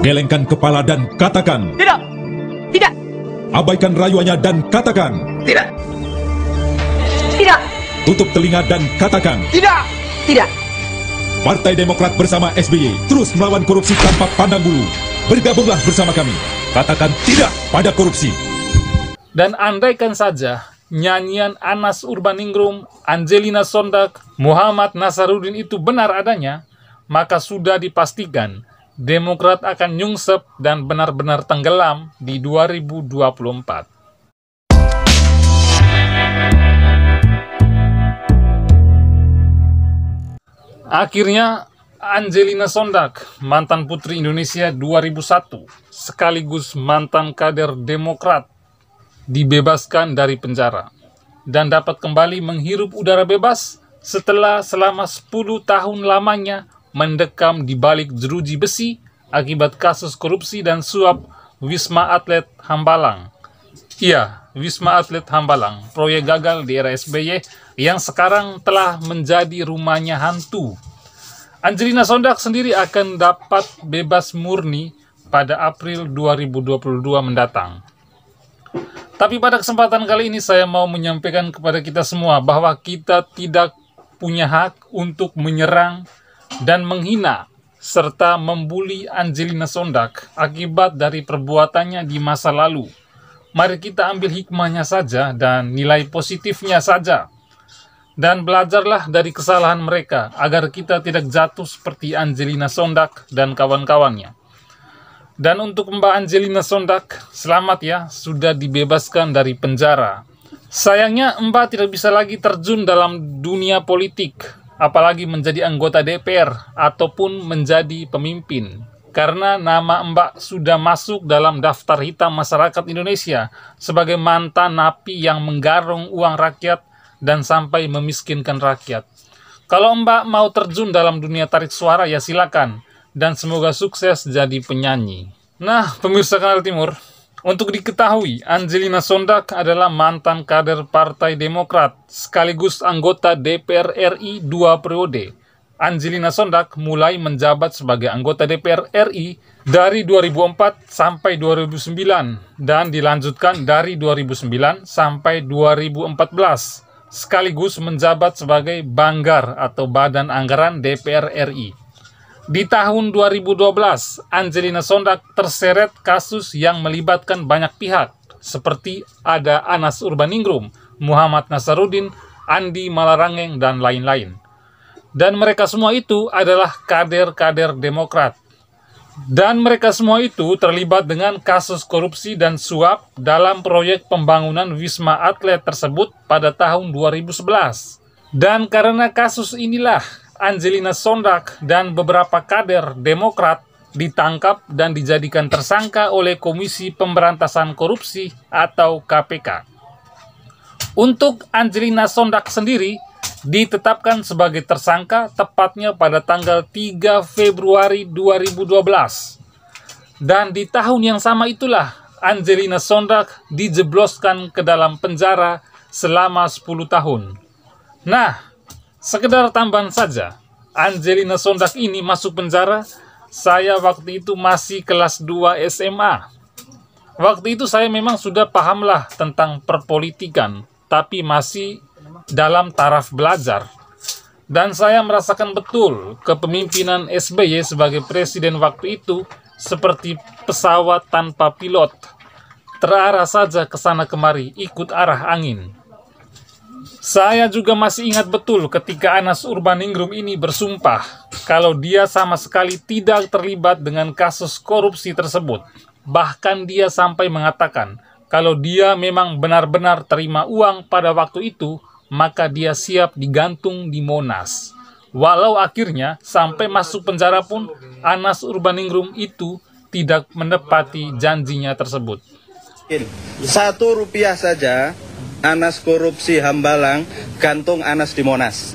Gelengkan kepala dan katakan Tidak. Tidak. abaikan rayuannya dan katakan Tidak. Tidak. tutup telinga dan katakan Tidak. Tidak. Partai Demokrat bersama SBY terus melawan korupsi tanpa pandang bulu. Bergabunglah bersama kami. Katakan tidak pada korupsi. Dan andaikan saja nyanyian Anas Urbaningrum, Angelina Sondag, Muhammad Nasaruddin itu benar adanya, maka sudah dipastikan Demokrat akan nyungsep dan benar-benar tenggelam di 2024. Akhirnya, Angelina Sondag, mantan Putri Indonesia 2001, sekaligus mantan kader Demokrat, dibebaskan dari penjara dan dapat kembali menghirup udara bebas setelah selama 10 tahun lamanya mendekam di balik jeruji besi akibat kasus korupsi dan suap Wisma Atlet Hambalang. Iya, Wisma Atlet Hambalang, proyek gagal di era SBY yang sekarang telah menjadi rumahnya hantu. Angelina Sondag sendiri akan dapat bebas murni pada April 2022 mendatang. Tapi pada kesempatan kali ini saya mau menyampaikan kepada kita semua bahwa kita tidak punya hak untuk menyerang dan menghina serta membuli Angelina Sondag akibat dari perbuatannya di masa lalu. Mari kita ambil hikmahnya saja dan nilai positifnya saja. Dan belajarlah dari kesalahan mereka agar kita tidak jatuh seperti Angelina Sondag dan kawan-kawannya. Dan untuk Mbak Angelina Sondag, selamat ya, sudah dibebaskan dari penjara. Sayangnya Mbak tidak bisa lagi terjun dalam dunia politik, apalagi menjadi anggota DPR ataupun menjadi pemimpin. Karena nama Mbak sudah masuk dalam daftar hitam masyarakat Indonesia sebagai mantan napi yang menggarung uang rakyat dan sampai memiskinkan rakyat. Kalau Mbak mau terjun dalam dunia tarik suara ya silakan. Dan semoga sukses jadi penyanyi. Nah, pemirsa Kanal Timur, untuk diketahui, Angelina Sondag adalah mantan kader Partai Demokrat, sekaligus anggota DPR RI 2 periode. Angelina Sondag mulai menjabat sebagai anggota DPR RI dari 2004 sampai 2009, dan dilanjutkan dari 2009 sampai 2014, sekaligus menjabat sebagai Banggar atau Badan Anggaran DPR RI. Di tahun 2012, Angelina Sondag terseret kasus yang melibatkan banyak pihak, seperti ada Anas Urbaningrum, Muhammad Nasaruddin, Andi Malarangeng, dan lain-lain. Dan mereka semua itu adalah kader-kader Demokrat. Dan mereka semua itu terlibat dengan kasus korupsi dan suap dalam proyek pembangunan Wisma Atlet tersebut pada tahun 2011. Dan karena kasus inilah, Angelina Sondag dan beberapa kader Demokrat ditangkap dan dijadikan tersangka oleh Komisi Pemberantasan Korupsi atau KPK. Untuk Angelina Sondag sendiri ditetapkan sebagai tersangka tepatnya pada tanggal 3 Februari 2012. Dan di tahun yang sama itulah Angelina Sondag dijebloskan ke dalam penjara selama 10 tahun. Nah, sekedar tambahan saja, Angelina Sondag ini masuk penjara, saya waktu itu masih kelas 2 SMA. Waktu itu saya memang sudah pahamlah tentang perpolitikan, tapi masih dalam taraf belajar. Dan saya merasakan betul kepemimpinan SBY sebagai presiden waktu itu seperti pesawat tanpa pilot. Terarah saja ke sana kemari, ikut arah angin. Saya juga masih ingat betul ketika Anas Urbaningrum ini bersumpah kalau dia sama sekali tidak terlibat dengan kasus korupsi tersebut. Bahkan dia sampai mengatakan kalau dia memang benar-benar terima uang pada waktu itu, maka dia siap digantung di Monas. Walau akhirnya sampai masuk penjara pun Anas Urbaningrum itu tidak menepati janjinya tersebut. Rp1 saja Anas korupsi Hambalang, gantung Anas di Monas.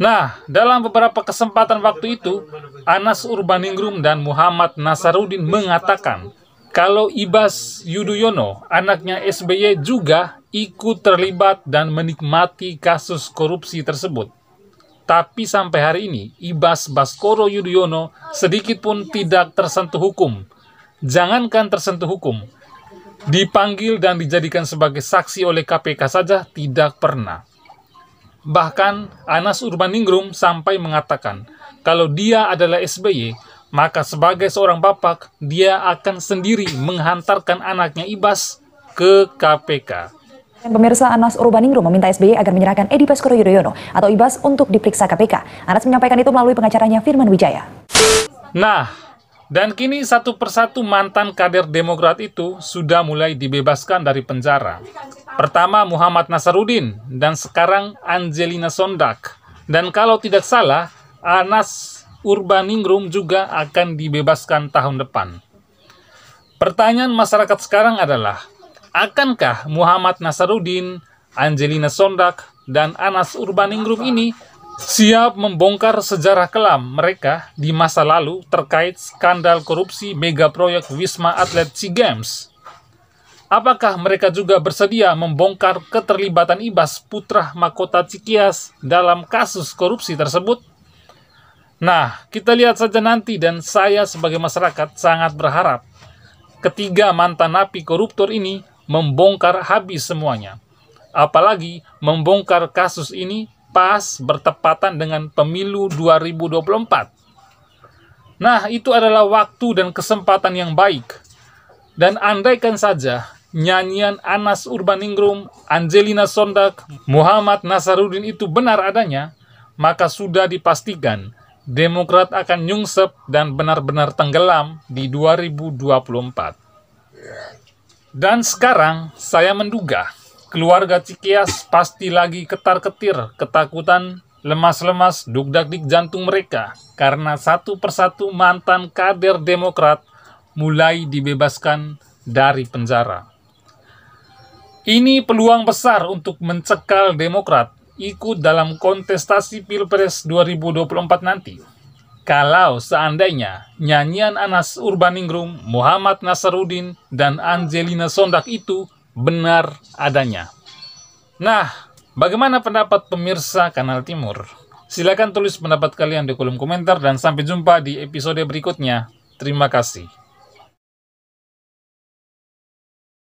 Nah, dalam beberapa kesempatan waktu itu, Anas Urbaningrum dan Muhammad Nasaruddin mengatakan kalau Ibas Yudhoyono, anaknya SBY juga ikut terlibat dan menikmati kasus korupsi tersebut. Tapi sampai hari ini, Ibas Baskoro Yudhoyono sedikit pun tidak tersentuh hukum. Jangankan tersentuh hukum, dipanggil dan dijadikan sebagai saksi oleh KPK saja tidak pernah. Bahkan Anas Urbaningrum sampai mengatakan, kalau dia adalah SBY, maka sebagai seorang bapak, dia akan sendiri menghantarkan anaknya Ibas ke KPK. Dan pemirsa, Anas Urbaningrum meminta SBY agar menyerahkan Edi Baskoro Yudhoyono atau Ibas untuk diperiksa KPK. Anas menyampaikan itu melalui pengacaranya Firman Wijaya. Nah, dan kini satu persatu mantan kader Demokrat itu sudah mulai dibebaskan dari penjara. Pertama Muhammad Nasaruddin dan sekarang Angelina Sondag. Dan kalau tidak salah, Anas Urbaningrum juga akan dibebaskan tahun depan. Pertanyaan masyarakat sekarang adalah, akankah Muhammad Nasaruddin, Angelina Sondag, dan Anas Urbaningrum ini siap membongkar sejarah kelam mereka di masa lalu terkait skandal korupsi mega proyek Wisma Atlet SEA Games? Apakah mereka juga bersedia membongkar keterlibatan Ibas putra mahkota Cikias dalam kasus korupsi tersebut? Nah, kita lihat saja nanti, dan saya sebagai masyarakat sangat berharap ketiga mantan napi koruptor ini membongkar habis semuanya. Apalagi membongkar kasus ini pas bertepatan dengan pemilu 2024. Nah, itu adalah waktu dan kesempatan yang baik. Dan andaikan saja nyanyian Anas Urbaningrum, Angelina Sondag, Muhammad Nasaruddin itu benar adanya, maka sudah dipastikan Demokrat akan nyungsep dan benar-benar tenggelam di 2024. Dan sekarang saya menduga keluarga Cikias pasti lagi ketar-ketir, ketakutan, lemas-lemas, dugdak-dik jantung mereka karena satu persatu mantan kader Demokrat mulai dibebaskan dari penjara. Ini peluang besar untuk mencekal Demokrat ikut dalam kontestasi Pilpres 2024 nanti. Kalau seandainya nyanyian Anas Urbaningrum, Muhammad Nasaruddin, dan Angelina Sondag itu benar adanya. Nah, bagaimana pendapat pemirsa Kanal Timur? Silakan tulis pendapat kalian di kolom komentar dan sampai jumpa di episode berikutnya. Terima kasih.